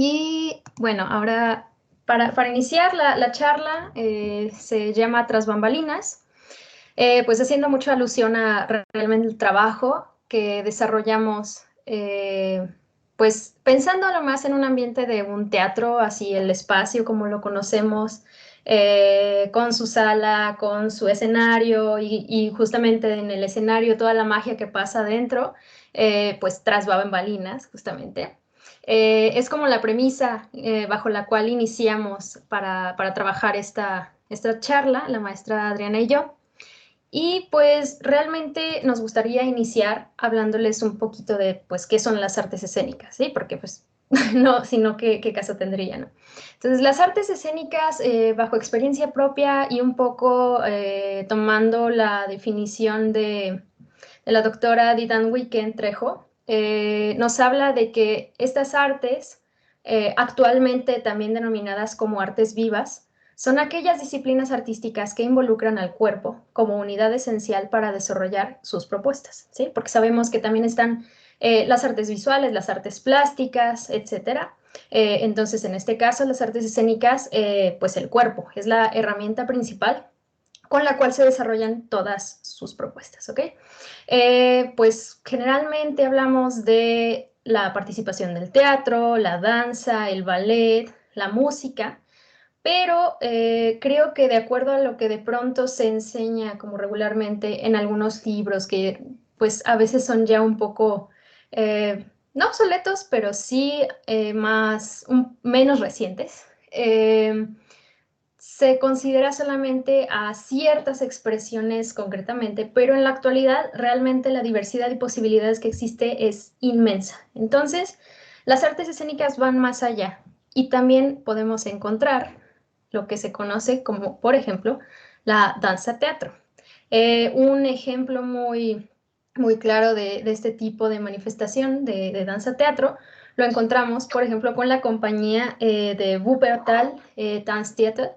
Y bueno, ahora para iniciar la charla se llama Tras Bambalinas, pues haciendo mucha alusión a realmente el trabajo que desarrollamos, pues pensándolo más en un ambiente de un teatro, así el espacio como lo conocemos, con su sala, con su escenario y justamente en el escenario toda la magia que pasa adentro, pues tras bambalinas, justamente. Es como la premisa bajo la cual iniciamos para trabajar esta charla, la maestra Adriana y yo. Y pues realmente nos gustaría iniciar hablándoles un poquito de pues qué son las artes escénicas, ¿sí? Porque pues no, sino qué caso tendría, ¿no? Entonces las artes escénicas bajo experiencia propia y un poco tomando la definición de la doctora Didan Weekend Trejo, nos habla de que estas artes, actualmente también denominadas como artes vivas, son aquellas disciplinas artísticas que involucran al cuerpo como unidad esencial para desarrollar sus propuestas, ¿sí? Porque sabemos que también están las artes visuales, las artes plásticas, etcétera. Entonces, en este caso, las artes escénicas, pues el cuerpo es la herramienta principal con la cual se desarrollan todas sus propuestas, ¿ok? Pues generalmente hablamos de la participación del teatro, la danza, el ballet, la música, pero creo que de acuerdo a lo que de pronto se enseña como regularmente en algunos libros que pues a veces son ya un poco, no obsoletos, pero sí menos recientes, se considera solamente a ciertas expresiones concretamente, pero en la actualidad realmente la diversidad y posibilidades que existe es inmensa. Entonces, las artes escénicas van más allá y también podemos encontrar lo que se conoce como, por ejemplo, la danza teatro. Un ejemplo muy claro de este tipo de manifestación de danza teatro lo encontramos, por ejemplo, con la compañía de Wuppertal Tanztheater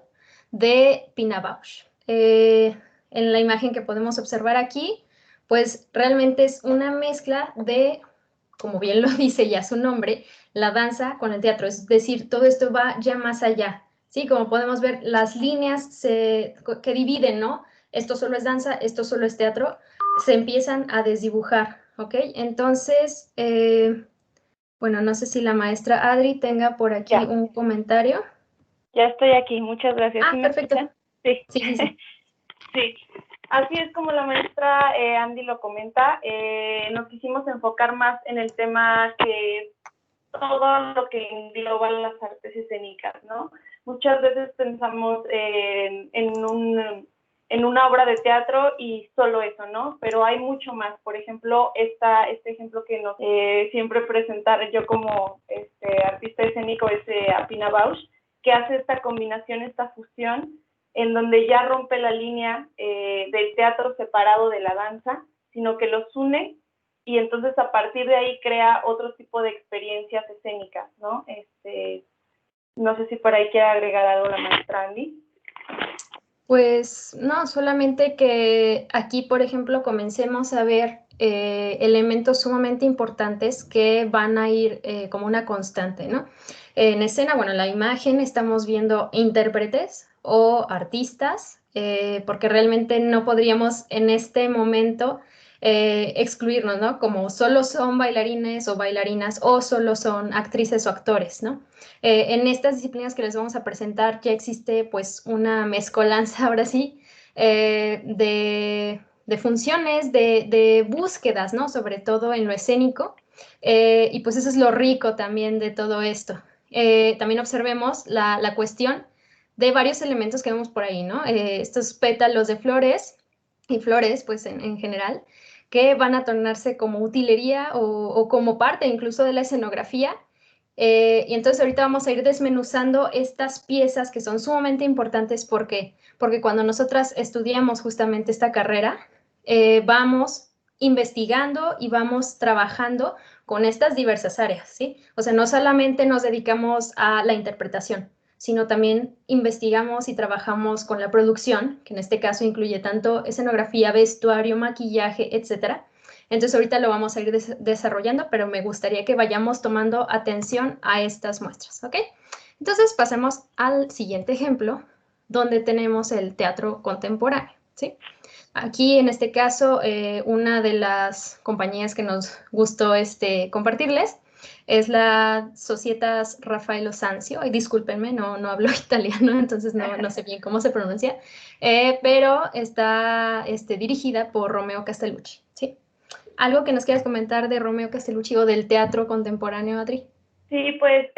de Pina Bausch. En la imagen que podemos observar aquí, pues realmente es una mezcla de, como bien lo dice ya su nombre, la danza con el teatro, es decir, todo esto va ya más allá, ¿sí? Como podemos ver, las líneas que dividen, ¿no? Esto solo es danza, esto solo es teatro, se empiezan a desdibujar, ¿ok? Entonces, bueno, no sé si la maestra Adri tenga por aquí Ya, un comentario. ya estoy aquí, muchas gracias. Ah, ¿Sí me perfecto. escuchan? Sí, Sí, sí, sí. sí. Así es como la maestra Andy lo comenta. Nos quisimos enfocar más en el tema que todo lo que engloba las artes escénicas, ¿no? Muchas veces pensamos en una obra de teatro y solo eso, ¿no? Pero hay mucho más. Por ejemplo, este ejemplo que nos siempre presentar yo como artista escénico es Pina Bausch, que hace esta combinación, esta fusión, en donde ya rompe la línea del teatro separado de la danza, sino que los une y entonces a partir de ahí crea otro tipo de experiencias escénicas, ¿no? No sé si por ahí quiere agregar algo la maestra Andy. Pues no, solamente que aquí, por ejemplo, comencemos a ver elementos sumamente importantes que van a ir como una constante, ¿no? En escena, bueno, en la imagen estamos viendo intérpretes o artistas, porque realmente no podríamos en este momento excluirnos, ¿no? Como solo son bailarines o bailarinas o solo son actrices o actores, ¿no? En estas disciplinas que les vamos a presentar ya existe pues una mezcolanza, ahora sí, de funciones, de búsquedas, ¿no? Sobre todo en lo escénico. Y pues eso es lo rico también de todo esto. También observemos la cuestión de varios elementos que vemos por ahí, ¿no? Estos pétalos de flores y flores, pues en general, que van a tornarse como utilería o como parte incluso de la escenografía. Y entonces ahorita vamos a ir desmenuzando estas piezas que son sumamente importantes porque cuando nosotras estudiamos justamente esta carrera, vamos investigando y vamos trabajando con estas diversas áreas, ¿sí? O sea, no solamente nos dedicamos a la interpretación, sino también investigamos y trabajamos con la producción, que en este caso incluye tanto escenografía, vestuario, maquillaje, etcétera. Entonces ahorita lo vamos a ir desarrollando, pero me gustaría que vayamos tomando atención a estas muestras, ¿ok? Entonces pasemos al siguiente ejemplo, donde tenemos el teatro contemporáneo, ¿sí? Aquí, en este caso, una de las compañías que nos gustó compartirles es la Societas Raffaello Sanzio. Y discúlpenme, no hablo italiano, entonces no sé bien cómo se pronuncia, pero está dirigida por Romeo Castellucci, ¿sí? ¿Algo que nos quieras comentar de Romeo Castellucci o del teatro contemporáneo, Adri? Sí, pues,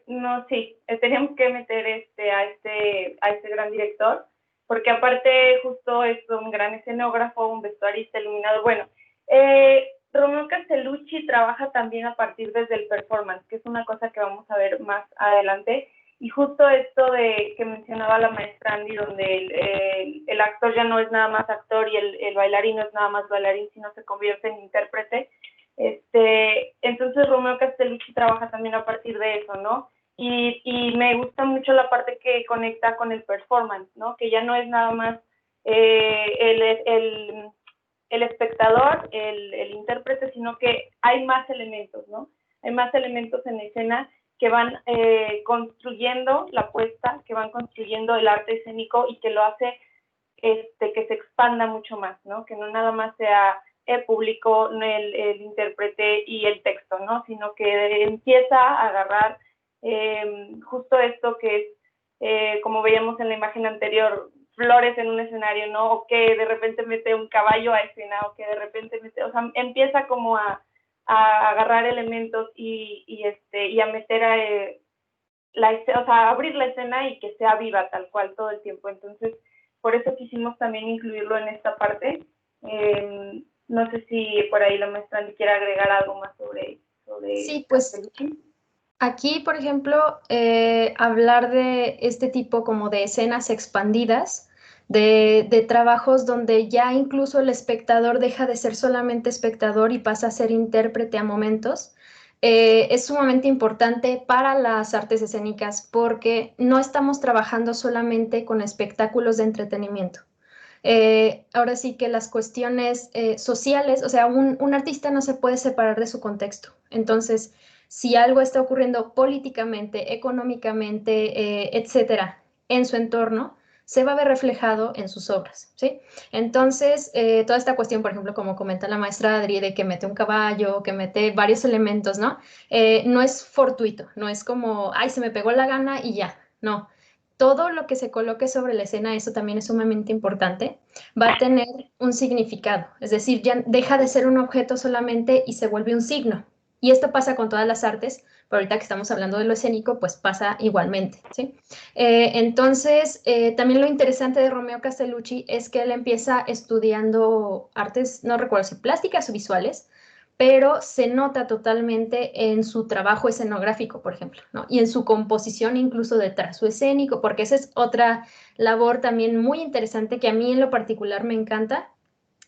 no, sí, tenemos que meter a este gran director, porque aparte justo es un gran escenógrafo, un vestuarista iluminado. Bueno, Romeo Castellucci trabaja también a partir desde el performance, que es una cosa que vamos a ver más adelante, y justo esto de que mencionaba la maestra Andy, donde el actor ya no es nada más actor y el bailarín no es nada más bailarín, sino se convierte en intérprete. Entonces Romeo Castellucci trabaja también a partir de eso, ¿no? Y me gusta mucho la parte que conecta con el performance, ¿no? Que ya no es nada más el espectador, el intérprete, sino que hay más elementos, ¿no? Hay más elementos en escena que van construyendo la puesta, que van construyendo el arte escénico y que lo hace que se expanda mucho más, ¿no? Que no nada más sea el público, el intérprete y el texto, ¿no? Sino que empieza a agarrar justo esto que es, como veíamos en la imagen anterior, flores en un escenario, ¿no? O que de repente mete un caballo a escena, o que de repente mete, o sea, empieza como a agarrar elementos y a meter o sea, a abrir la escena y que sea viva tal cual todo el tiempo. Entonces, por eso quisimos también incluirlo en esta parte. No sé si por ahí la maestra Andy quiere agregar algo más sobre Sí, pues Castellucci. aquí, por ejemplo, hablar de este tipo como de escenas expandidas, de trabajos donde ya incluso el espectador deja de ser solamente espectador y pasa a ser intérprete a momentos, es sumamente importante para las artes escénicas porque no estamos trabajando solamente con espectáculos de entretenimiento. Ahora sí que las cuestiones sociales, o sea, un artista no se puede separar de su contexto. Entonces, si algo está ocurriendo políticamente, económicamente, etcétera, en su entorno, se va a ver reflejado en sus obras, ¿sí? Entonces, toda esta cuestión, por ejemplo, como comenta la maestra Adri, de que mete un caballo, que mete varios elementos, ¿no? No es fortuito, no es como, ay, se me pegó la gana y ya, no. Todo lo que se coloque sobre la escena, eso también es sumamente importante, va a tener un significado, es decir, ya deja de ser un objeto solamente y se vuelve un signo. Y esto pasa con todas las artes, pero ahorita que estamos hablando de lo escénico, pues pasa igualmente, ¿sí? Entonces, también lo interesante de Romeo Castellucci es que él empieza estudiando artes, no recuerdo si plásticas o visuales, pero se nota totalmente en su trabajo escenográfico, por ejemplo, ¿no? Y en su composición incluso de trazo escénico, porque esa es otra labor también muy interesante que a mí en lo particular me encanta,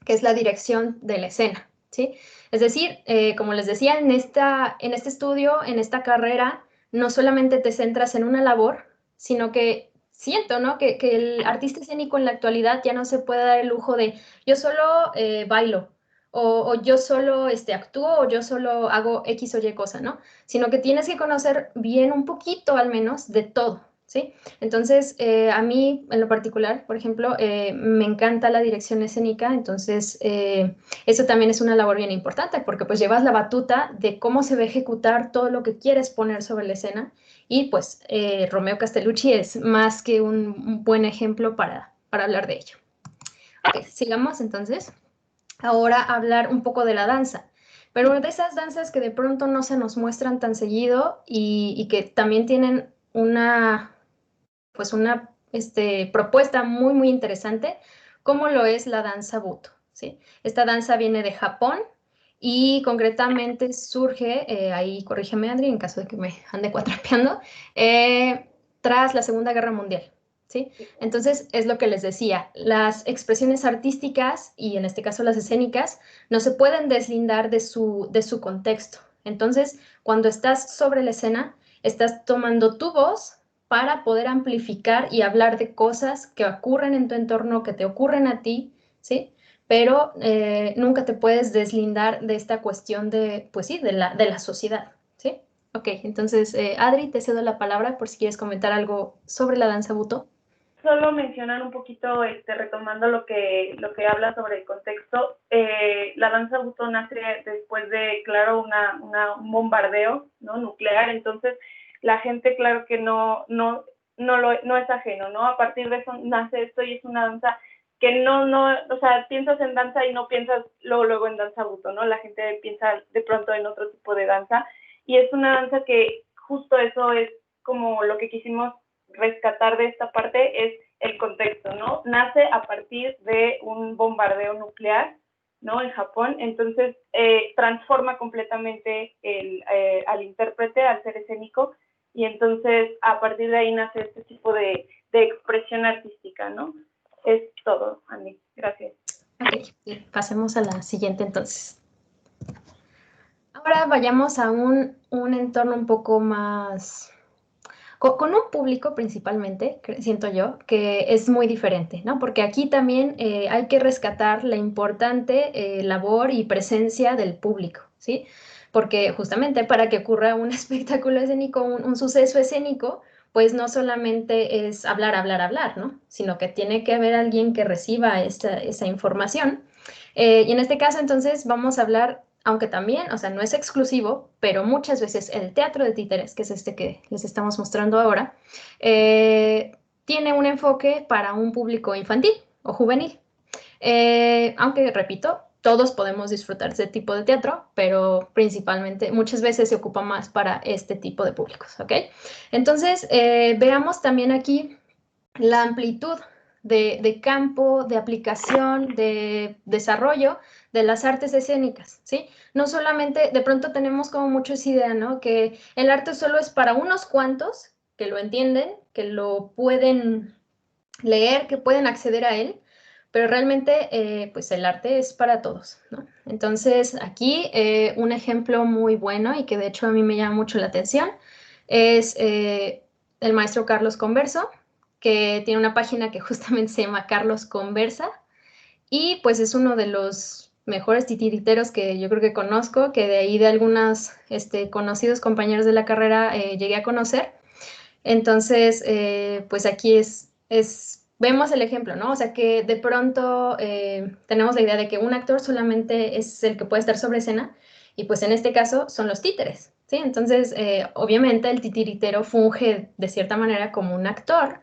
que es la dirección de la escena, ¿sí? Es decir, como les decía, en este estudio, en esta carrera, no solamente te centras en una labor, sino que siento, ¿no? Que el artista escénico en la actualidad ya no se puede dar el lujo de yo solo bailo, o yo solo actúo, o yo solo hago X o Y cosa, ¿no? Sino que tienes que conocer bien un poquito al menos de todo, ¿sí? Entonces, a mí en lo particular, por ejemplo, me encanta la dirección escénica, entonces eso también es una labor bien importante porque pues llevas la batuta de cómo se va a ejecutar todo lo que quieres poner sobre la escena y pues Romeo Castellucci es más que un buen ejemplo para hablar de ello. Ok, sigamos entonces. Ahora hablar un poco de la danza, pero de esas danzas que de pronto no se nos muestran tan seguido y que también tienen pues una propuesta muy, muy interesante, como lo es la danza Buto, ¿sí? Esta danza viene de Japón y concretamente surge, ahí corrígeme Adri, en caso de que me ande cuatrapeando, tras la Segunda Guerra Mundial, ¿sí? Entonces, es lo que les decía, las expresiones artísticas y en este caso las escénicas no se pueden deslindar de su contexto. Entonces, cuando estás sobre la escena, estás tomando tu voz para poder amplificar y hablar de cosas que ocurren en tu entorno, que te ocurren a ti, ¿sí? pero nunca te puedes deslindar de esta cuestión de, pues sí, de la sociedad, ¿sí? Ok, entonces, Adri, te cedo la palabra por si quieres comentar algo sobre la danza Buto. Solo mencionar un poquito, retomando lo que habla sobre el contexto, la danza Buto nace después de, claro, un bombardeo, ¿no?, nuclear. Entonces la gente, claro que no es ajeno, ¿no? A partir de eso nace esto, y es una danza que o sea, piensas en danza y no piensas luego en danza Buto, ¿no? La gente piensa de pronto en otro tipo de danza, y es una danza que justo eso es como lo que quisimos rescatar de esta parte, es el contexto, ¿no? Nace a partir de un bombardeo nuclear, ¿no?, en Japón. Entonces transforma completamente al intérprete, al ser escénico, y entonces a partir de ahí nace este tipo de expresión artística, ¿no? Es todo, Andy. Gracias. Ok, pasemos a la siguiente entonces. Ahora vayamos a un entorno un poco más, con un público principalmente, siento yo, que es muy diferente, ¿no? Porque aquí también hay que rescatar la importante labor y presencia del público, ¿sí? Porque justamente para que ocurra un espectáculo escénico, un suceso escénico, pues no solamente es hablar, hablar, hablar, ¿no? Sino que tiene que haber alguien que reciba esa información. Y en este caso, entonces, vamos a hablar, aunque también, o sea, no es exclusivo, pero muchas veces el teatro de títeres, que es este que les estamos mostrando ahora, tiene un enfoque para un público infantil o juvenil. Aunque, repito, todos podemos disfrutar de ese tipo de teatro, pero principalmente, muchas veces se ocupa más para este tipo de públicos, ¿ok? Entonces, veamos también aquí la amplitud de campo, de aplicación, de desarrollo de las artes escénicas, ¿sí? No solamente, de pronto tenemos como mucho esa idea, ¿no? Que el arte solo es para unos cuantos que lo entienden, que lo pueden leer, que pueden acceder a él, pero realmente, pues el arte es para todos, ¿no? Entonces, aquí un ejemplo muy bueno y que de hecho a mí me llama mucho la atención es el maestro Carlos Converso, que tiene una página que justamente se llama Carlos Conversa, y pues es uno de los mejores titiriteros que yo creo que conozco, que de ahí de algunos conocidos compañeros de la carrera llegué a conocer. Entonces, pues aquí vemos el ejemplo, ¿no? O sea, que de pronto tenemos la idea de que un actor solamente es el que puede estar sobre escena, y pues en este caso son los títeres, ¿sí? Entonces, obviamente el titiritero funge de cierta manera como un actor,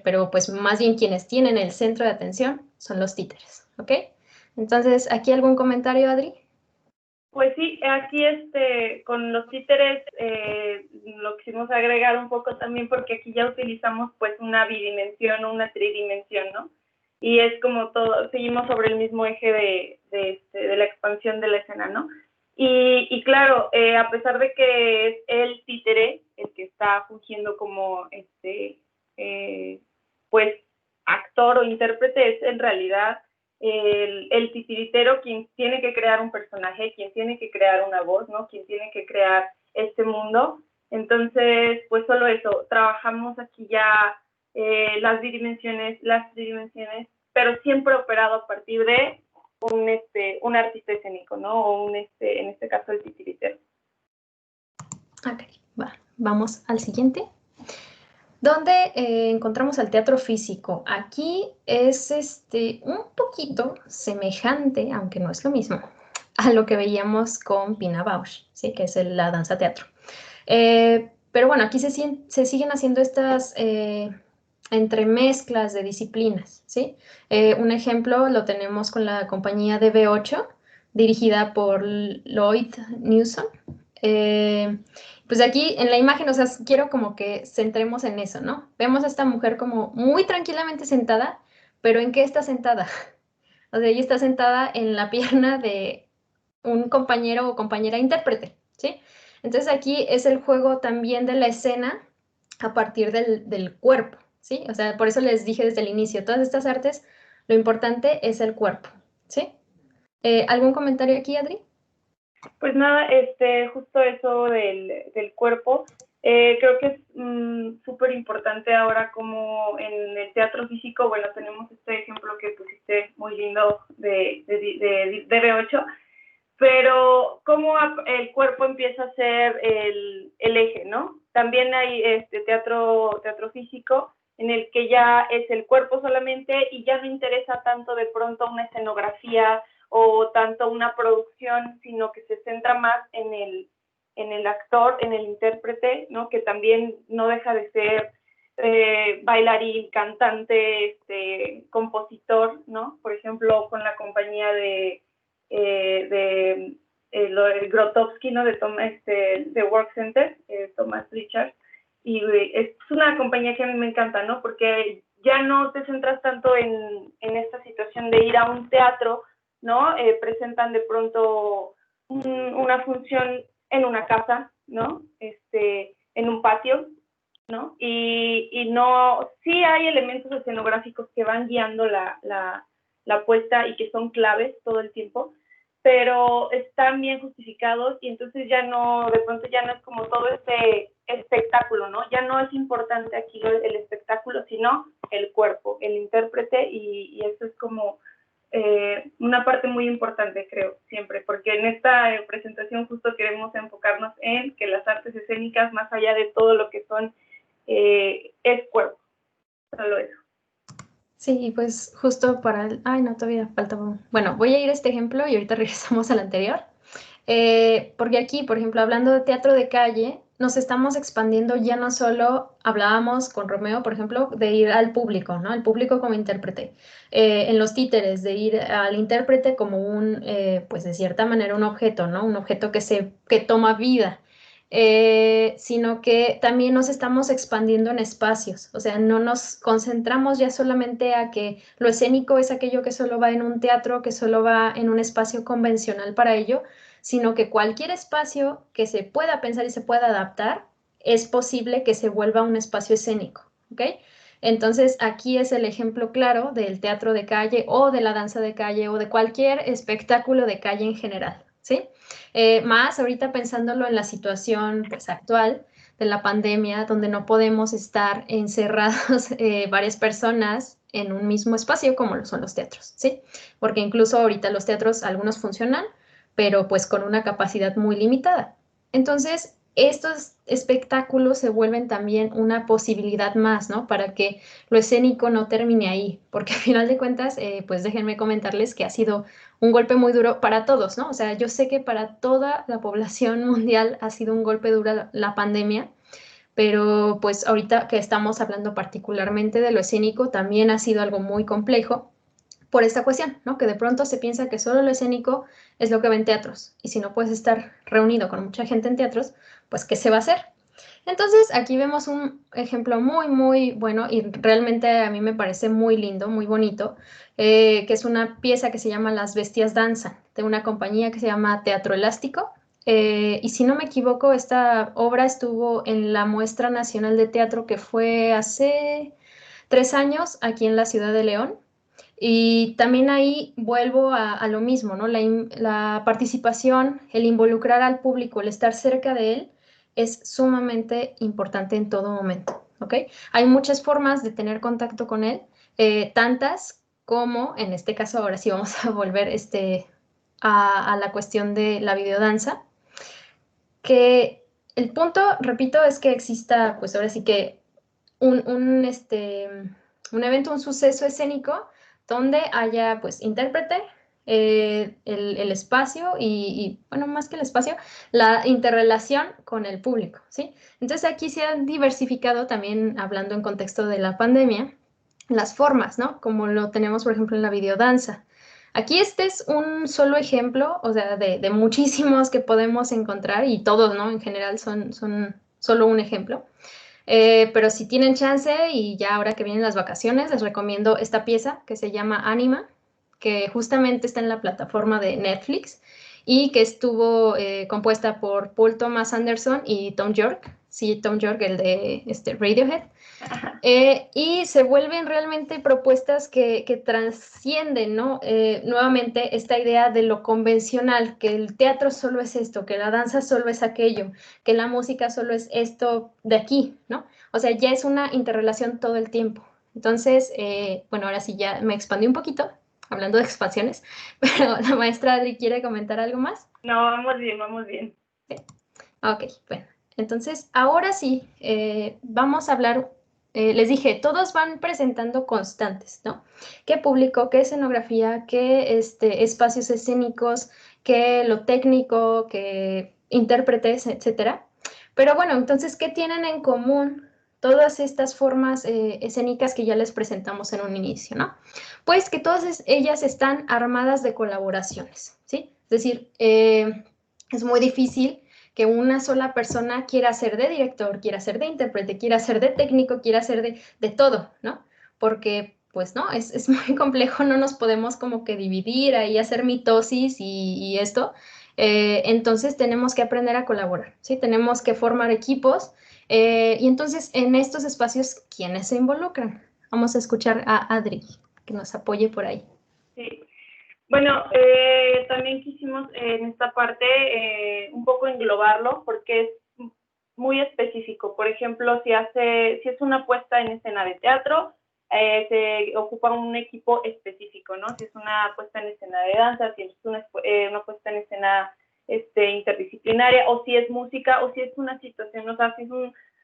pero pues más bien quienes tienen el centro de atención son los títeres, ¿ok? Entonces, ¿aquí algún comentario, Adri? Pues sí, aquí con los títeres lo quisimos agregar un poco también, porque aquí ya utilizamos pues una bidimensión o una tridimensión, ¿no? Y es como todo, seguimos sobre el mismo eje de la expansión de la escena, ¿no? Y claro, a pesar de que es el títere el que está fungiendo como pues actor o intérprete, es en realidad el titiritero quien tiene que crear un personaje, quien tiene que crear una voz, ¿no? Quien tiene que crear este mundo. Entonces, pues solo eso, trabajamos aquí ya las tridimensiones, pero siempre operado a partir de un artista escénico, ¿no? O en este caso el titiritero. Ok, vamos al siguiente. ¿Dónde encontramos al teatro físico? Aquí es un poquito semejante, aunque no es lo mismo, a lo que veíamos con Pina Bausch, ¿sí? Que es la danza teatro. Pero bueno, aquí se siguen haciendo estas entremezclas de disciplinas, ¿sí? Un ejemplo lo tenemos con la compañía de B8, dirigida por Lloyd Newson. Pues aquí en la imagen, o sea, quiero como que centremos en eso, ¿no? Vemos a esta mujer como muy tranquilamente sentada, pero ¿en qué está sentada? O sea, ella está sentada en la pierna de un compañero o compañera intérprete, ¿sí? Entonces aquí es el juego también de la escena a partir del cuerpo, ¿sí? O sea, por eso les dije desde el inicio, todas estas artes, lo importante es el cuerpo, ¿sí? ¿Algún comentario aquí, Adri? Pues nada, justo eso del cuerpo. Creo que es súper importante ahora como en el teatro físico, bueno, tenemos este ejemplo que pusiste muy lindo de DB8, pero cómo el cuerpo empieza a ser el eje, ¿no? También hay teatro físico en el que ya es el cuerpo solamente y ya no interesa tanto de pronto una escenografía o tanto una producción, sino que se centra más en el actor, en el intérprete, ¿no? Que también no deja de ser bailarín, cantante, compositor, ¿no? Por ejemplo, con la compañía de Grotowski, ¿no? De Work Center, Thomas Richard, y es una compañía que a mí me encanta, ¿no? Porque ya no te centras tanto en esta situación de ir a un teatro, ¿no? Presentan de pronto una función en una casa, ¿no? En un patio, ¿no? Y no, sí hay elementos escenográficos que van guiando la puesta y que son claves todo el tiempo, pero están bien justificados y entonces ya no, de pronto ya no es como todo este espectáculo, ¿no? Ya no es importante aquí el espectáculo, sino el cuerpo, el intérprete y eso es como una parte muy importante, creo, siempre, porque en esta presentación justo queremos enfocarnos en que las artes escénicas, más allá de todo lo que son, es cuerpo, solo eso. Sí, pues justo para el... Ay, no, todavía falta... Bueno, voy a ir a este ejemplo y ahorita regresamos al anterior. Porque aquí, por ejemplo, hablando de teatro de calle, nos estamos expandiendo ya no solo, hablábamos con Romeo, por ejemplo, de ir al público, ¿no? Al público como intérprete. En los títeres, de ir al intérprete como un, pues de cierta manera, un objeto, ¿no? Un objeto que toma vida. Sino que también nos estamos expandiendo en espacios, o sea, no nos concentramos ya solamente a que lo escénico es aquello que solo va en un teatro, que solo va en un espacio convencional para ello, sino que cualquier espacio que se pueda pensar y se pueda adaptar, es posible que se vuelva un espacio escénico, ¿ok? Entonces, aquí es el ejemplo claro del teatro de calle o de la danza de calle o de cualquier espectáculo de calle en general, ¿sí? Más ahorita pensándolo en la situación pues, actual de la pandemia, donde no podemos estar encerrados varias personas en un mismo espacio como lo son los teatros, ¿sí? Porque incluso ahorita los teatros, algunos funcionan, pero pues con una capacidad muy limitada. Entonces, estos espectáculos se vuelven también una posibilidad más, ¿no? Para que lo escénico no termine ahí, porque al final de cuentas, pues déjenme comentarles que ha sido un golpe muy duro para todos, ¿no? O sea, yo sé que para toda la población mundial ha sido un golpe duro la pandemia, pero pues ahorita que estamos hablando particularmente de lo escénico, también ha sido algo muy complejo por esta cuestión, ¿no? Que de pronto se piensa que solo lo escénico es lo que ven teatros, y si no puedes estar reunido con mucha gente en teatros, pues ¿qué se va a hacer? Entonces, aquí vemos un ejemplo muy, muy bueno y realmente a mí me parece muy lindo, muy bonito, que es una pieza que se llama Las Bestias Danzan, de una compañía que se llama Teatro Elástico. Y si no me equivoco, esta obra estuvo en la Muestra Nacional de Teatro que fue hace 3 años aquí en la ciudad de León. Y también ahí vuelvo a lo mismo, ¿no? La participación, el involucrar al público, el estar cerca de él, es sumamente importante en todo momento, ¿ok? Hay muchas formas de tener contacto con él, tantas como, en este caso, ahora sí vamos a volver a la cuestión de la videodanza, que el punto, repito, es que exista, pues ahora sí que un evento, un suceso escénico donde haya pues intérprete, el espacio bueno, más que el espacio, la interrelación con el público, ¿sí? Entonces aquí se han diversificado también, hablando en contexto de la pandemia, las formas, ¿no? Como lo tenemos, por ejemplo, en la videodanza. Aquí este es un solo ejemplo, o sea, de muchísimos que podemos encontrar y todos, ¿no? En general son solo un ejemplo. Pero si tienen chance y ya ahora que vienen las vacaciones, les recomiendo esta pieza que se llama Anima, que justamente está en la plataforma de Netflix y que estuvo compuesta por Paul Thomas Anderson y Tom York. Sí, Tom York, el de Radiohead. Y se vuelven realmente propuestas que trascienden, ¿no? Nuevamente, esta idea de lo convencional, que el teatro solo es esto, que la danza solo es aquello, que la música solo es esto de aquí, ¿no? O sea, ya es una interrelación todo el tiempo. Entonces, bueno, ahora sí ya me expandí un poquito, hablando de expansiones, pero la maestra Adri quiere comentar algo más. No, vamos bien, vamos bien. Ok, bueno, entonces ahora sí, vamos a hablar, les dije, todos van presentando constantes, ¿no? ¿Qué público, qué escenografía, qué espacios escénicos, qué lo técnico, qué intérpretes, etcétera? Pero bueno, entonces, ¿qué tienen en común todas estas formas escénicas que ya les presentamos en un inicio, ¿no? Pues que todas ellas están armadas de colaboraciones, ¿sí? Es decir, es muy difícil que una sola persona quiera ser de director, quiera ser de intérprete, quiera ser de técnico, quiera ser de todo, ¿no? Porque, pues, no, es muy complejo, no nos podemos como que dividir ahí, hacer mitosis y esto. Entonces tenemos que aprender a colaborar, ¿sí? Tenemos que formar equipos. Y entonces, en estos espacios, ¿quiénes se involucran? Vamos a escuchar a Adri, que nos apoye por ahí. Sí. Bueno, también quisimos en esta parte un poco englobarlo porque es muy específico. Por ejemplo, si es una puesta en escena de teatro, se ocupa un equipo específico, ¿no? Si es una puesta en escena de danza, si es una puesta en escena interdisciplinaria, o si es música, o si es una situación, o sea, si es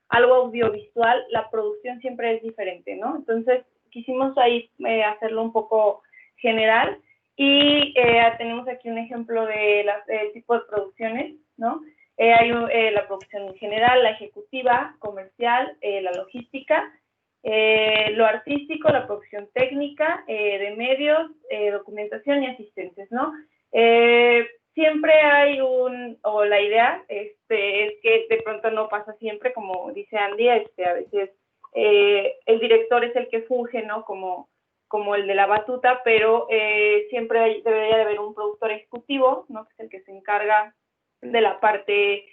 algo audiovisual, la producción siempre es diferente, ¿no? Entonces, quisimos ahí hacerlo un poco general. Y tenemos aquí un ejemplo de del tipo de producciones, ¿no? Hay la producción en general, la ejecutiva, comercial, la logística, lo artístico, la producción técnica, de medios, documentación y asistentes, ¿no? Siempre hay o la idea es que de pronto no pasa siempre, como dice Andy, a veces el director es el que funge, ¿no? Como el de la batuta, pero siempre debería de haber un productor ejecutivo, ¿no? Que es el que se encarga de la parte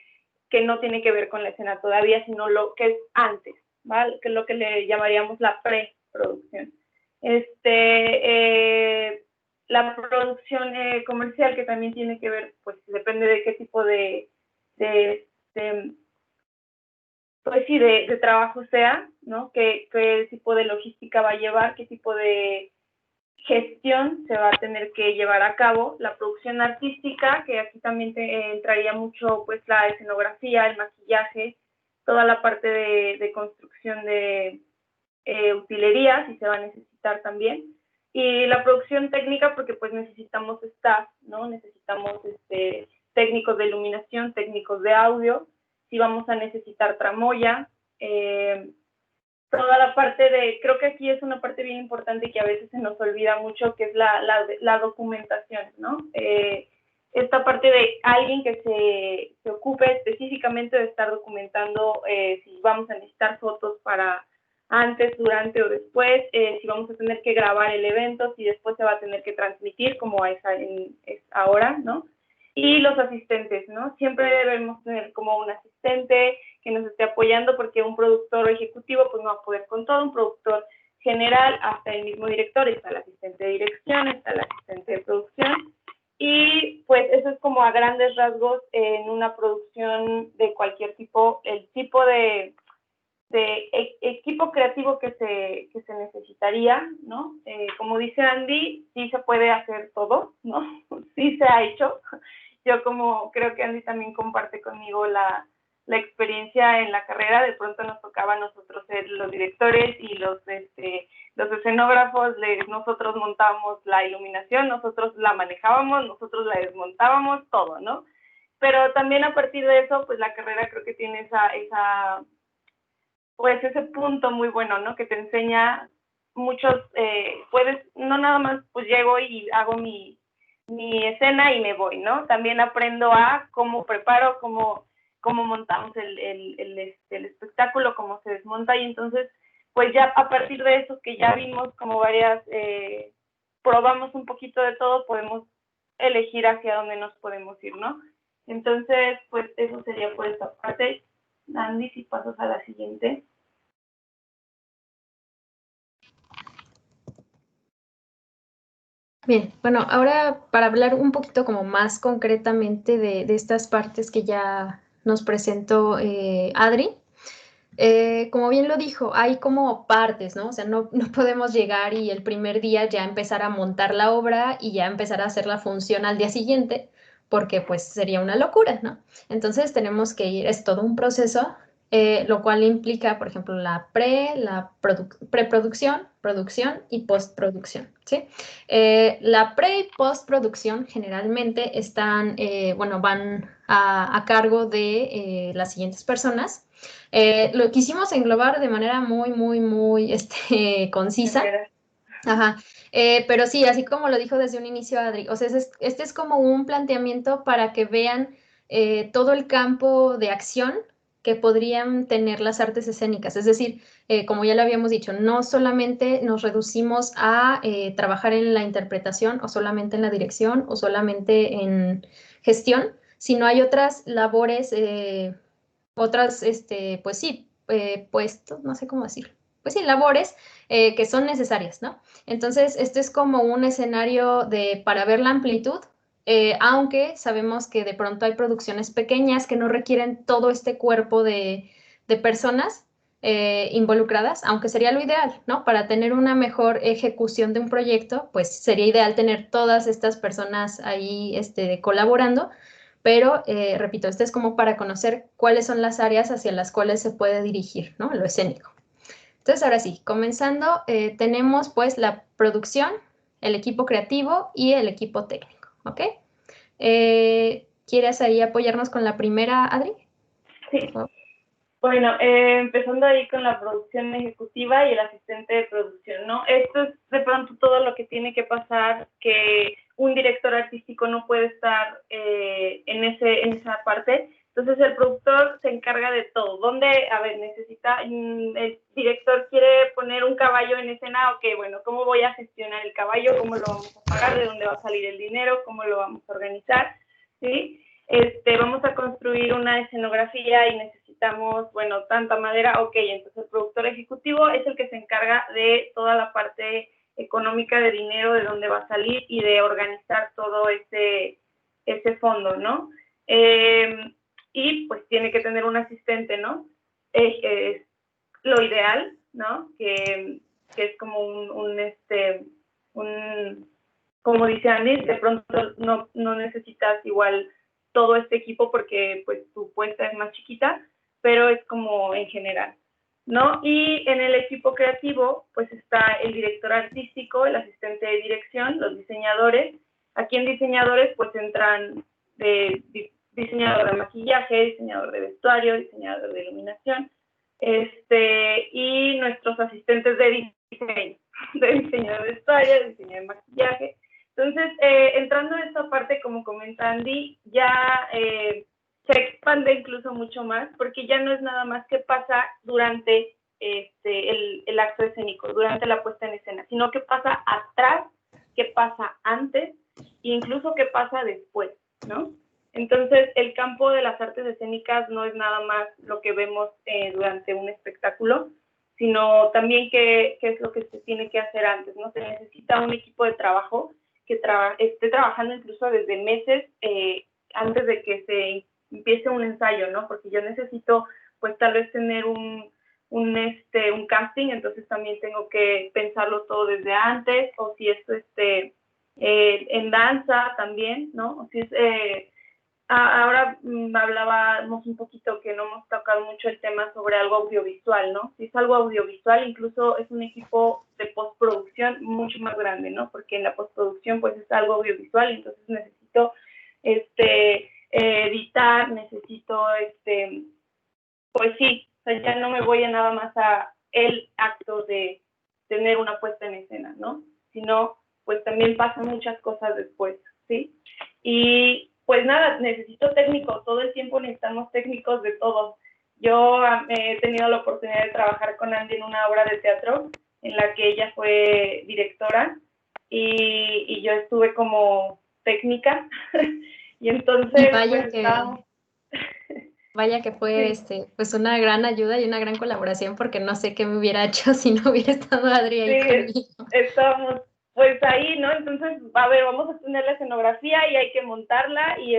que no tiene que ver con la escena todavía, sino lo que es antes, ¿vale? Que es lo que le llamaríamos la preproducción. La producción comercial, que también tiene que ver, pues depende de qué tipo pues sí, de trabajo sea, ¿no? ¿Qué tipo de logística va a llevar? ¿Qué tipo de gestión se va a tener que llevar a cabo? La producción artística, que aquí también entraría mucho pues la escenografía, el maquillaje, toda la parte de construcción de utilería, si se va a necesitar también. Y la producción técnica, porque pues necesitamos staff, ¿no? Necesitamos técnicos de iluminación, técnicos de audio, si vamos a necesitar tramoya, toda la parte creo que aquí es una parte bien importante que a veces se nos olvida mucho, que es la documentación, ¿no? Esta parte de alguien que se ocupe específicamente de estar documentando si vamos a necesitar fotos para antes, durante o después, si vamos a tener que grabar el evento, si después se va a tener que transmitir como es ahora, ¿no? Y los asistentes, ¿no? Siempre debemos tener como un asistente que nos esté apoyando, porque un productor ejecutivo pues no va a poder con todo, un productor general, hasta el mismo director, está el asistente de dirección, está el asistente de producción, y pues eso es como a grandes rasgos en una producción de cualquier tipo, el tipo de equipo creativo que se necesitaría, ¿no? Como dice Andy, sí se puede hacer todo, ¿no? Sí se ha hecho. Yo como creo que Andy también comparte conmigo la experiencia en la carrera, de pronto nos tocaba a nosotros ser los directores y los escenógrafos, nosotros montábamos la iluminación, nosotros la manejábamos, nosotros la desmontábamos, todo, ¿no? Pero también a partir de eso, pues la carrera creo que tiene pues ese punto muy bueno, ¿no? Que te enseña muchos, no nada más pues llego y hago mi escena y me voy, ¿no? También aprendo a cómo preparo, cómo montamos el espectáculo, cómo se desmonta, y entonces pues ya a partir de eso que ya vimos como varias, probamos un poquito de todo, podemos elegir hacia dónde nos podemos ir, ¿no? Entonces, pues eso sería por esta parte. Andy, si pasas a la siguiente. Bien, bueno, ahora para hablar un poquito como más concretamente de estas partes que ya nos presentó Adri, como bien lo dijo, hay como partes, ¿no? O sea, no podemos llegar y el primer día ya empezar a montar la obra y ya empezar a hacer la función al día siguiente, porque pues sería una locura, ¿no? Entonces tenemos que ir, es todo un proceso, lo cual implica, por ejemplo, preproducción, producción y postproducción, ¿sí? La pre y postproducción generalmente están, bueno, van a cargo de las siguientes personas. Lo quisimos englobar de manera muy concisa. Ajá. Pero sí, así como lo dijo desde un inicio Adri, o sea, este es como un planteamiento para que vean todo el campo de acción que podrían tener las artes escénicas. Es decir, como ya lo habíamos dicho, no solamente nos reducimos a trabajar en la interpretación o solamente en la dirección o solamente en gestión, sino hay otras labores, otras, pues sí, puestos, no sé cómo decirlo, pues sí, labores que son necesarias, ¿no? Entonces, este es como un escenario para ver la amplitud, aunque sabemos que de pronto hay producciones pequeñas que no requieren todo este cuerpo de personas involucradas, aunque sería lo ideal, ¿no? Para tener una mejor ejecución de un proyecto, pues sería ideal tener todas estas personas ahí colaborando, pero repito, este es como para conocer cuáles son las áreas hacia las cuales se puede dirigir, ¿no? Lo escénico. Entonces, ahora sí, comenzando, tenemos pues la producción, el equipo creativo y el equipo técnico, ¿ok? ¿Quieres ahí apoyarnos con la primera, Adri? Sí. Bueno, empezando ahí con la producción ejecutiva y el asistente de producción, ¿no? Esto es de pronto todo lo que tiene que pasar, que un director artístico no puede estar en esa parte. Entonces el productor se encarga de todo. ¿Dónde? A ver, el director quiere poner un caballo en escena, ok, bueno, ¿cómo voy a gestionar el caballo? ¿Cómo lo vamos a pagar? ¿De dónde va a salir el dinero? ¿Cómo lo vamos a organizar? ¿Sí? Vamos a construir una escenografía y necesitamos, bueno, tanta madera, ok, entonces el productor ejecutivo es el que se encarga de toda la parte económica de dinero, de dónde va a salir y de organizar todo ese fondo, ¿no? Y pues tiene que tener un asistente, ¿no? Es lo ideal, ¿no? Que es como como dice Andy, de pronto no necesitas igual todo este equipo porque pues tu puesta es más chiquita, pero es como en general, ¿no? Y en el equipo creativo pues está el director artístico, el asistente de dirección, los diseñadores. Aquí en diseñadores pues entran diseñador de maquillaje, diseñador de vestuario, diseñador de iluminación, y nuestros asistentes de diseño de vestuario, de diseño de maquillaje. Entonces, entrando en esta parte, como comenta Andy, ya se expande incluso mucho más, porque ya no es nada más que pasa durante el acto escénico, durante la puesta en escena, sino que pasa atrás, que pasa antes, e incluso que pasa después, ¿no? Entonces, el campo de las artes escénicas no es nada más lo que vemos durante un espectáculo, sino también qué es lo que se tiene que hacer antes, ¿no? Se necesita un equipo de trabajo que esté trabajando incluso desde meses antes de que se empiece un ensayo, ¿no? Porque yo necesito, pues, tal vez tener un casting, entonces también tengo que pensarlo todo desde antes, o si esto en danza también, ¿no? O si es... ahora hablábamos un poquito que no hemos tocado mucho el tema sobre algo audiovisual, ¿no? Si es algo audiovisual, incluso es un equipo de postproducción mucho más grande, ¿no? Porque en la postproducción pues es algo audiovisual, entonces necesito editar, necesito pues sí, o sea, ya no me voy a nada más a el acto de tener una puesta en escena, ¿no? Sino pues también pasan muchas cosas después, ¿sí? Y pues nada, necesito técnicos, todo el tiempo necesitamos técnicos de todos. Yo he tenido la oportunidad de trabajar con Andy en una obra de teatro en la que ella fue directora y yo estuve como técnica. Y entonces, y vaya pues que, estábamos... vaya que fue pues una gran ayuda y una gran colaboración, porque no sé qué me hubiera hecho si no hubiera estado Adri ahí conmigo. Estábamos pues ahí, ¿no? Entonces, a ver, vamos a tener la escenografía y hay que montarla y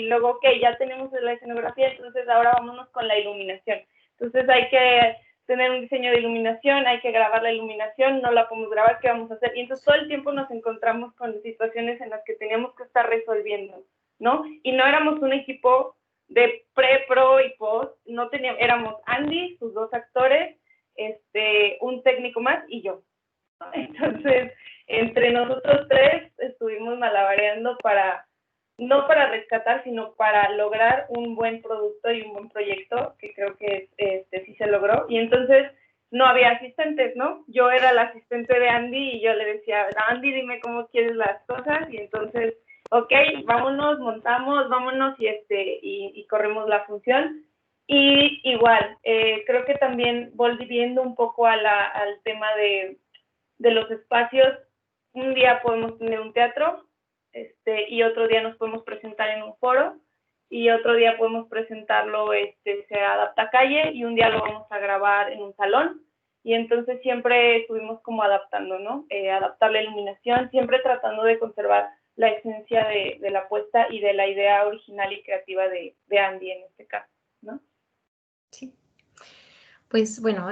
luego, ok, ya tenemos la escenografía, entonces ahora vámonos con la iluminación. Entonces hay que tener un diseño de iluminación, hay que grabar la iluminación, no la podemos grabar, ¿qué vamos a hacer? Y entonces todo el tiempo nos encontramos con situaciones en las que teníamos que estar resolviendo, ¿no? Y no éramos un equipo de pre, pro y post, no teníamos, éramos Andy, sus 2 actores, un técnico más y yo. Entonces, entre nosotros 3 estuvimos malabareando no para rescatar, sino para lograr un buen producto y un buen proyecto, que creo que sí se logró. Y entonces no había asistentes, ¿no? Yo era la asistente de Andy y yo le decía, Andy, dime cómo quieres las cosas. Y entonces, ok, vámonos, montamos, vámonos y corremos la función. Y igual, creo que también volviendo un poco al tema de los espacios, un día podemos tener un teatro y otro día nos podemos presentar en un foro y otro día podemos presentarlo, se adapta a calle y un día lo vamos a grabar en un salón y entonces siempre estuvimos como adaptando, ¿no? Adaptar la iluminación, siempre tratando de conservar la esencia de la puesta y de la idea original y creativa de Andy en este caso, ¿no? Sí. Pues bueno,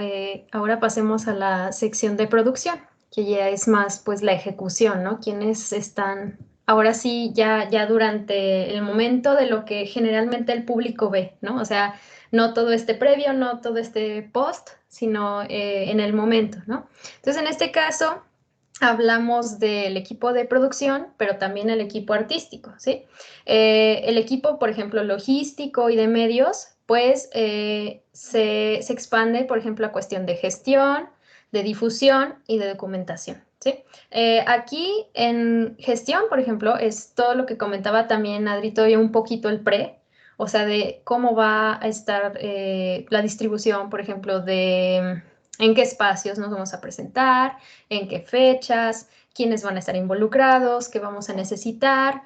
ahora pasemos a la sección de producción, que ya es más pues la ejecución, ¿no? Quienes están ahora sí ya durante el momento de lo que generalmente el público ve, ¿no? O sea, no todo este previo, no todo este post, sino en el momento, ¿no? Entonces, en este caso, hablamos del equipo de producción, pero también el equipo artístico, ¿sí? El equipo, por ejemplo, logístico y de medios, pues se expande, por ejemplo, a cuestión de gestión, de difusión y de documentación, ¿sí? Aquí en gestión, por ejemplo, es todo lo que comentaba también Adri, todavía un poquito el pre, o sea, de cómo va a estar la distribución, por ejemplo, de en qué espacios nos vamos a presentar, en qué fechas, quiénes van a estar involucrados, qué vamos a necesitar.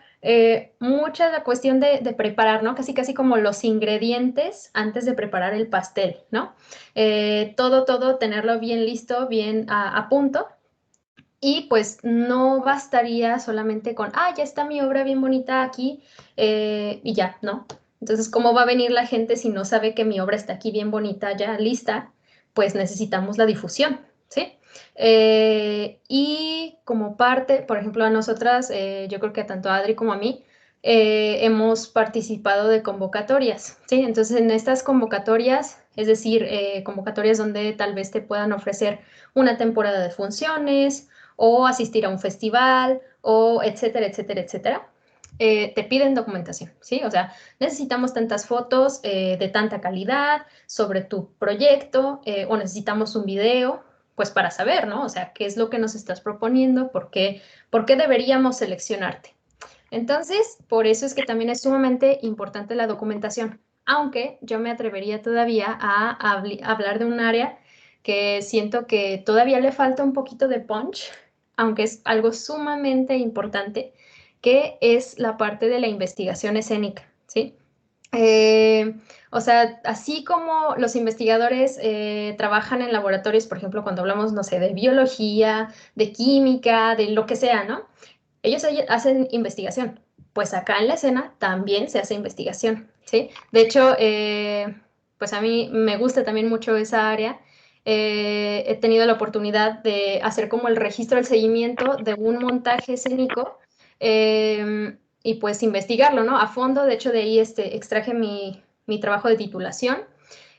Mucha la cuestión de preparar, ¿no? Casi como los ingredientes antes de preparar el pastel, ¿no? Todo, tenerlo bien listo, bien a punto. Y pues no bastaría solamente con, ya está mi obra bien bonita aquí y ya, ¿no? Entonces, ¿cómo va a venir la gente si no sabe que mi obra está aquí bien bonita, ya lista? Pues necesitamos la difusión, ¿sí? Y como parte, por ejemplo, a nosotras, yo creo que tanto a Adri como a mí, hemos participado de convocatorias, ¿sí? Entonces, en estas convocatorias, es decir, convocatorias donde tal vez te puedan ofrecer una temporada de funciones, o asistir a un festival, o etcétera, etcétera, etcétera. Te piden documentación, ¿sí? O sea, necesitamos tantas fotos de tanta calidad sobre tu proyecto o necesitamos un video, pues para saber, ¿no? O sea, qué es lo que nos estás proponiendo, por qué deberíamos seleccionarte. Entonces, por eso es que también es sumamente importante la documentación, aunque yo me atrevería todavía a hablar de un área que siento que todavía le falta un poquito de punch, aunque es algo sumamente importante, que es la parte de la investigación escénica, ¿sí? Eh, o sea, así como los investigadores trabajan en laboratorios, por ejemplo, cuando hablamos, no sé, de biología, de química, de lo que sea, ¿no? Ellos hacen investigación. Pues acá en la escena también se hace investigación, ¿sí? De hecho, pues a mí me gusta también mucho esa área. He tenido la oportunidad de hacer como el registro, el seguimiento de un montaje escénico y pues investigarlo, ¿no? A fondo. De hecho, de ahí extraje mi trabajo de titulación.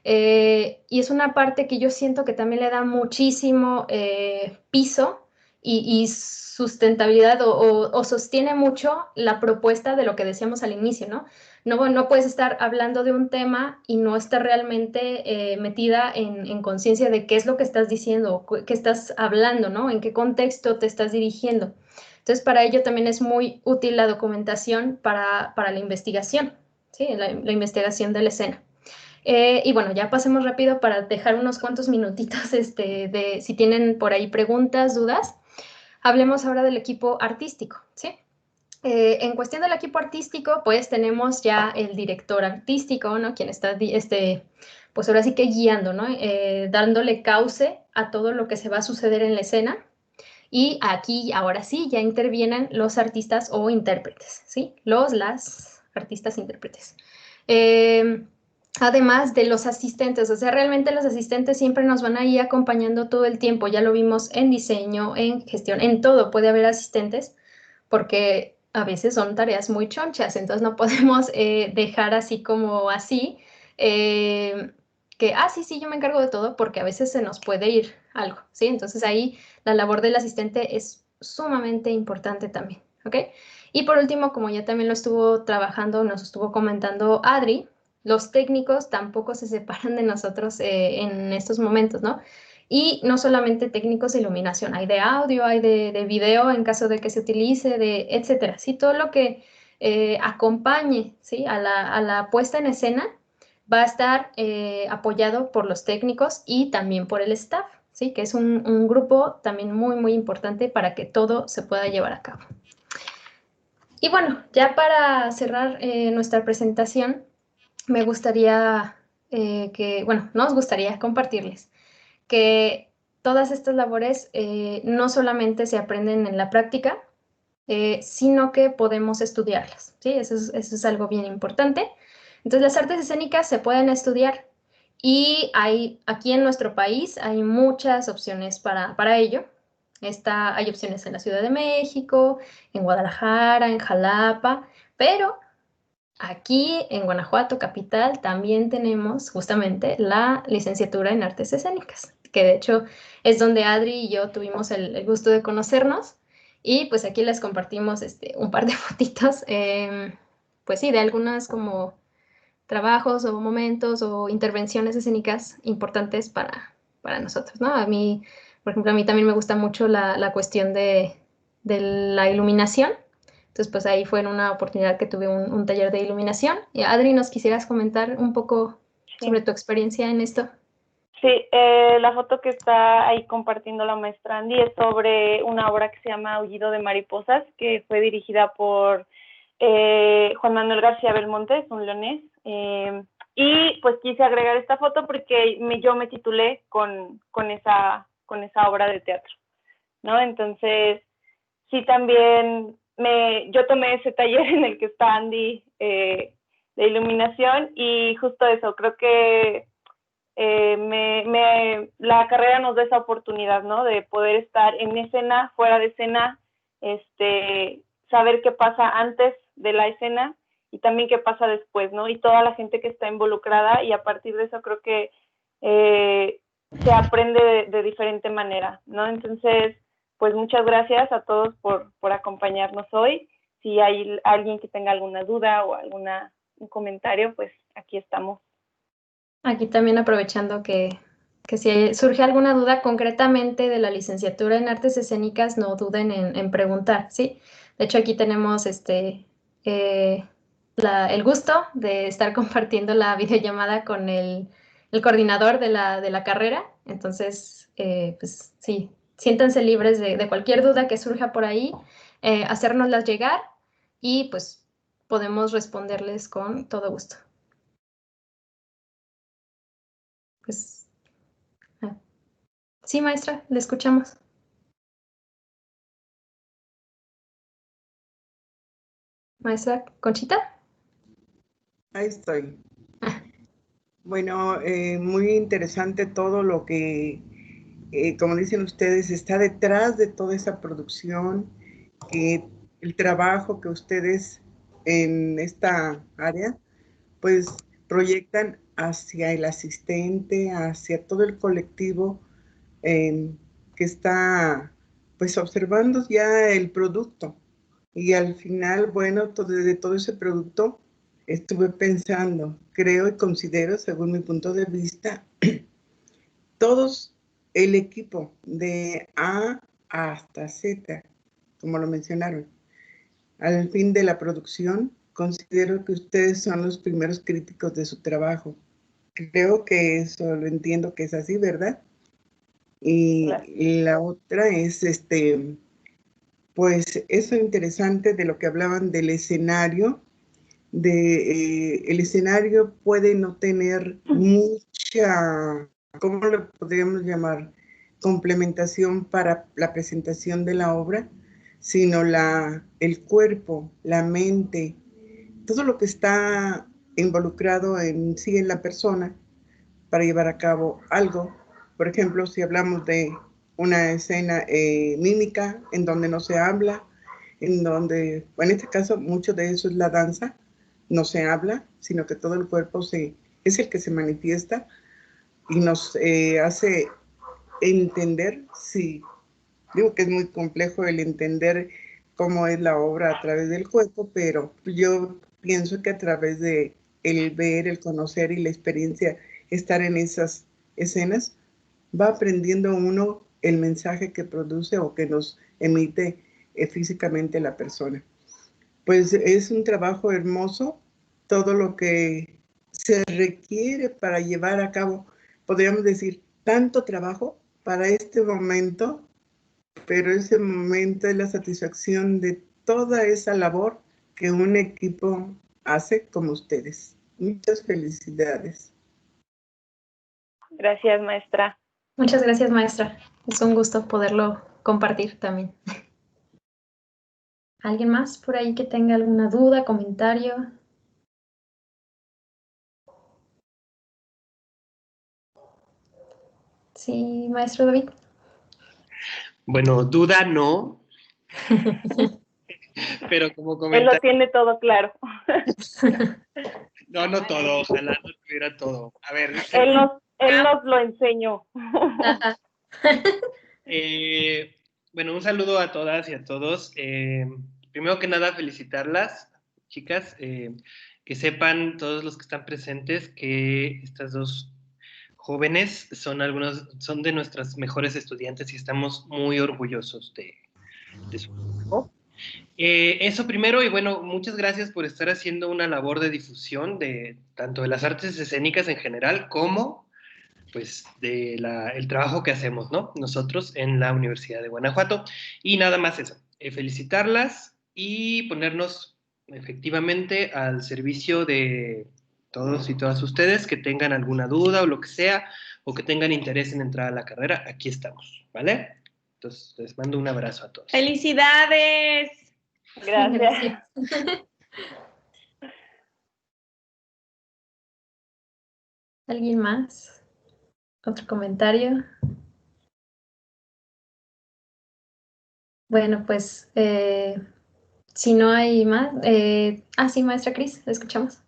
Y es una parte que yo siento que también le da muchísimo piso y sustentabilidad o sostiene mucho la propuesta de lo que decíamos al inicio, ¿no? No puedes estar hablando de un tema y no estar realmente metida en conciencia de qué es lo que estás diciendo, qué estás hablando, ¿no? En qué contexto te estás dirigiendo. Entonces, para ello también es muy útil la documentación para la investigación, ¿sí? La investigación de la escena. Y bueno, ya pasemos rápido para dejar unos cuantos minutitos de si tienen por ahí preguntas, dudas. Hablemos ahora del equipo artístico, ¿sí? En cuestión del equipo artístico, pues tenemos ya el director artístico, ¿no? Quien está, pues ahora sí que guiando, ¿no? Dándole cauce a todo lo que se va a suceder en la escena. Y aquí, ahora sí, ya intervienen los artistas o intérpretes, ¿sí? Las artistas intérpretes. Además de los asistentes, o sea, realmente los asistentes siempre nos van a ir acompañando todo el tiempo. Ya lo vimos en diseño, en gestión, en todo puede haber asistentes, porque a veces son tareas muy chonchas, entonces no podemos dejar así como así, que, sí, sí, yo me encargo de todo, porque a veces se nos puede ir algo, ¿sí? Entonces ahí la labor del asistente es sumamente importante también, ¿ok? Y por último, como ya también lo estuvo trabajando, nos estuvo comentando Adri, los técnicos tampoco se separan de nosotros en estos momentos, ¿no? Y no solamente técnicos de iluminación, hay de audio, hay de video en caso de que se utilice, de etcétera. Sí, todo lo que acompañe, ¿sí? a la puesta en escena va a estar apoyado por los técnicos y también por el staff, ¿sí? Que es un grupo también muy, muy importante para que todo se pueda llevar a cabo. Y bueno, ya para cerrar nuestra presentación, me gustaría nos gustaría compartirles que todas estas labores no solamente se aprenden en la práctica, sino que podemos estudiarlas, ¿sí? Eso es algo bien importante. Entonces, las artes escénicas se pueden estudiar y aquí en nuestro país hay muchas opciones para ello. Hay opciones en la Ciudad de México, en Guadalajara, en Jalapa, pero aquí en Guanajuato, capital, también tenemos justamente la licenciatura en artes escénicas, que de hecho es donde Adri y yo tuvimos el gusto de conocernos. Y pues aquí les compartimos un par de fotitos, pues sí, de algunas como trabajos o momentos o intervenciones escénicas importantes para nosotros, ¿no? A mí, por ejemplo, a mí también me gusta mucho la cuestión de la iluminación. Entonces, pues ahí fue en una oportunidad que tuve un taller de iluminación. Y Adri, ¿nos quisieras comentar un poco sobre Sí. tu experiencia en esto? Sí, la foto que está ahí compartiendo la maestra Andy es sobre una obra que se llama Aullido de Mariposas, que fue dirigida por Juan Manuel García Belmonte, un leonés. Y pues quise agregar esta foto porque yo me titulé con esa obra de teatro, ¿no? Entonces, sí, también yo tomé ese taller en el que está Andy de iluminación y justo eso, creo que la carrera nos da esa oportunidad, ¿no? De poder estar en escena, fuera de escena, saber qué pasa antes de la escena y también qué pasa después, ¿no? Y toda la gente que está involucrada y a partir de eso creo que se aprende de diferente manera, ¿no? Entonces, pues muchas gracias a todos por acompañarnos hoy. Si hay alguien que tenga alguna duda o un comentario, pues aquí estamos. Aquí también aprovechando que si surge alguna duda concretamente de la licenciatura en artes escénicas, no duden en preguntar, ¿sí? De hecho, aquí tenemos eh, el gusto de estar compartiendo la videollamada con el coordinador de la carrera. Entonces, pues sí, siéntanse libres de cualquier duda que surja por ahí, hacérnoslas llegar y pues podemos responderles con todo gusto. Pues, sí, maestra, le escuchamos. Maestra Conchita. Ahí estoy. Bueno, muy interesante todo lo que, como dicen ustedes, está detrás de toda esa producción, que el trabajo que ustedes en esta área, pues proyectan hacia el asistente, hacia todo el colectivo que está, pues observando ya el producto. Y al final, bueno, de todo ese producto estuve pensando, creo y considero, según mi punto de vista, todos el equipo de A hasta Z, como lo mencionaron, al fin de la producción, considero que ustedes son los primeros críticos de su trabajo. Creo que eso lo entiendo que es así, ¿verdad? Y Claro. la otra es pues eso interesante de lo que hablaban del escenario, el escenario puede no tener mucha, ¿cómo lo podríamos llamar? Complementación para la presentación de la obra, sino el cuerpo, la mente, todo lo que está involucrado en sí en la persona para llevar a cabo algo. Por ejemplo, si hablamos de una escena mímica en donde no se habla, en donde, en este caso, mucho de eso es la danza, no se habla, sino que todo el cuerpo es el que se manifiesta y nos hace entender, sí, digo que es muy complejo el entender cómo es la obra a través del cuerpo, pero yo pienso que a través de el ver, el conocer y la experiencia, estar en esas escenas, va aprendiendo uno el mensaje que produce o que nos emite físicamente la persona. Pues es un trabajo hermoso, todo lo que se requiere para llevar a cabo, podríamos decir, tanto trabajo para este momento, pero ese momento es la satisfacción de toda esa labor que un equipo hace como ustedes. Muchas felicidades. Gracias, maestra. Muchas gracias, maestra. Es un gusto poderlo compartir también. ¿Alguien más por ahí que tenga alguna duda, comentario? Sí, maestro David. Bueno, duda no, pero como Él lo comentario, tiene todo claro. no todo, ojalá no tuviera todo. A ver, Él nos lo enseñó. Ajá. bueno, un saludo a todas y a todos. Primero que nada, felicitarlas, chicas, que sepan todos los que están presentes que estas dos jóvenes son de nuestras mejores estudiantes y estamos muy orgullosos de su trabajo. Eso primero, y bueno, muchas gracias por estar haciendo una labor de difusión de tanto de las artes escénicas en general como pues el trabajo que hacemos, ¿no? Nosotros en la Universidad de Guanajuato. Y nada más eso, felicitarlas y ponernos efectivamente al servicio de todos y todas ustedes que tengan alguna duda o lo que sea, o que tengan interés en entrar a la carrera, aquí estamos, ¿vale? Entonces, les mando un abrazo a todos. ¡Felicidades! Gracias. ¿Alguien más? ¿Otro comentario? Bueno, pues si no hay más. Sí, maestra Cris, la escuchamos.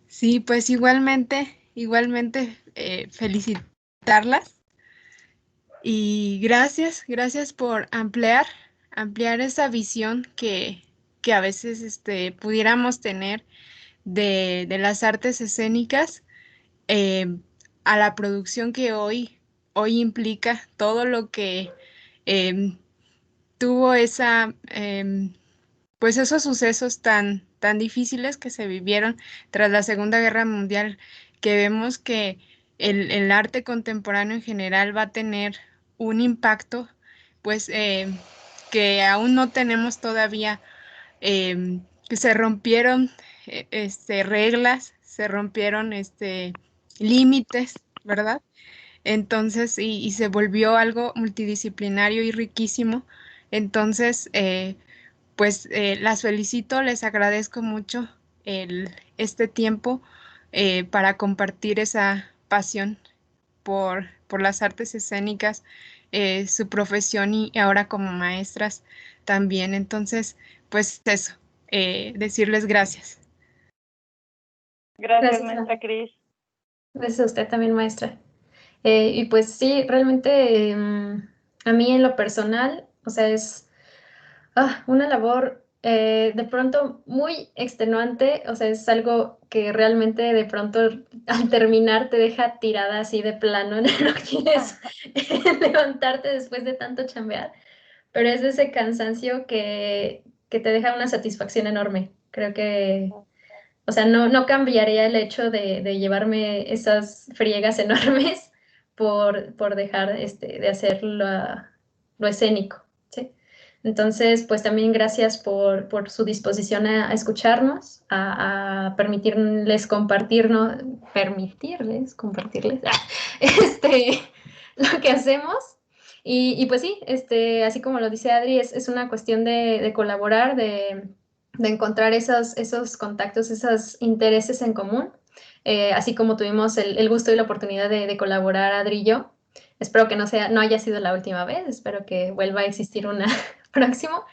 Sí, pues igualmente felicitarlas y gracias por ampliar esa visión que a veces pudiéramos tener de las artes escénicas a la producción que hoy implica todo lo que tuvo pues esos sucesos tan difíciles que se vivieron tras la Segunda Guerra Mundial, que vemos que el arte contemporáneo en general va a tener un impacto, pues que aún no tenemos todavía, que se rompieron reglas, se rompieron límites, ¿verdad? Entonces, y se volvió algo multidisciplinario y riquísimo. Entonces, pues las felicito, les agradezco mucho este tiempo para compartir esa pasión por las artes escénicas, su profesión y ahora como maestras también. Entonces, pues eso, decirles gracias. Gracias, maestra Cris. Gracias a usted también, maestra. Y pues sí, realmente a mí en lo personal, o sea, es una labor de pronto muy extenuante, o sea, es algo que realmente de pronto al terminar te deja tirada así de plano, no quieres levantarte después de tanto chambear, pero es ese cansancio que te deja una satisfacción enorme. Creo que, o sea, no cambiaría el hecho de llevarme esas friegas enormes por dejar de hacer lo escénico, ¿sí? Entonces, pues también gracias por su disposición a escucharnos, a permitirles compartirnos, lo que hacemos. Y pues sí, así como lo dice Adri, es una cuestión de colaborar, de encontrar esos contactos, esos intereses en común, así como tuvimos el gusto y la oportunidad de colaborar Adri y yo. Espero que no haya sido la última vez, espero que vuelva a existir una próximo.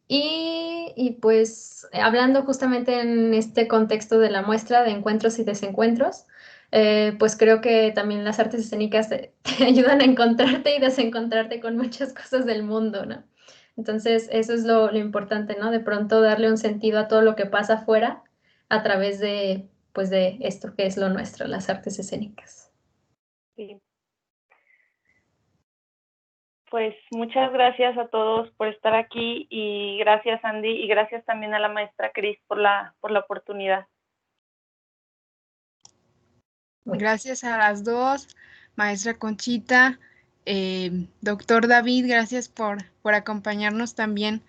Y pues hablando justamente en este contexto de la muestra de encuentros y desencuentros, pues creo que también las artes escénicas te ayudan a encontrarte y desencontrarte con muchas cosas del mundo, ¿no? Entonces eso es lo importante, ¿no? De pronto darle un sentido a todo lo que pasa afuera a través pues de esto que es lo nuestro, las artes escénicas. Sí. Pues muchas gracias a todos por estar aquí y gracias Andy y gracias también a la maestra Cris por la oportunidad. Gracias a las dos, maestra Conchita, doctor David, gracias por acompañarnos también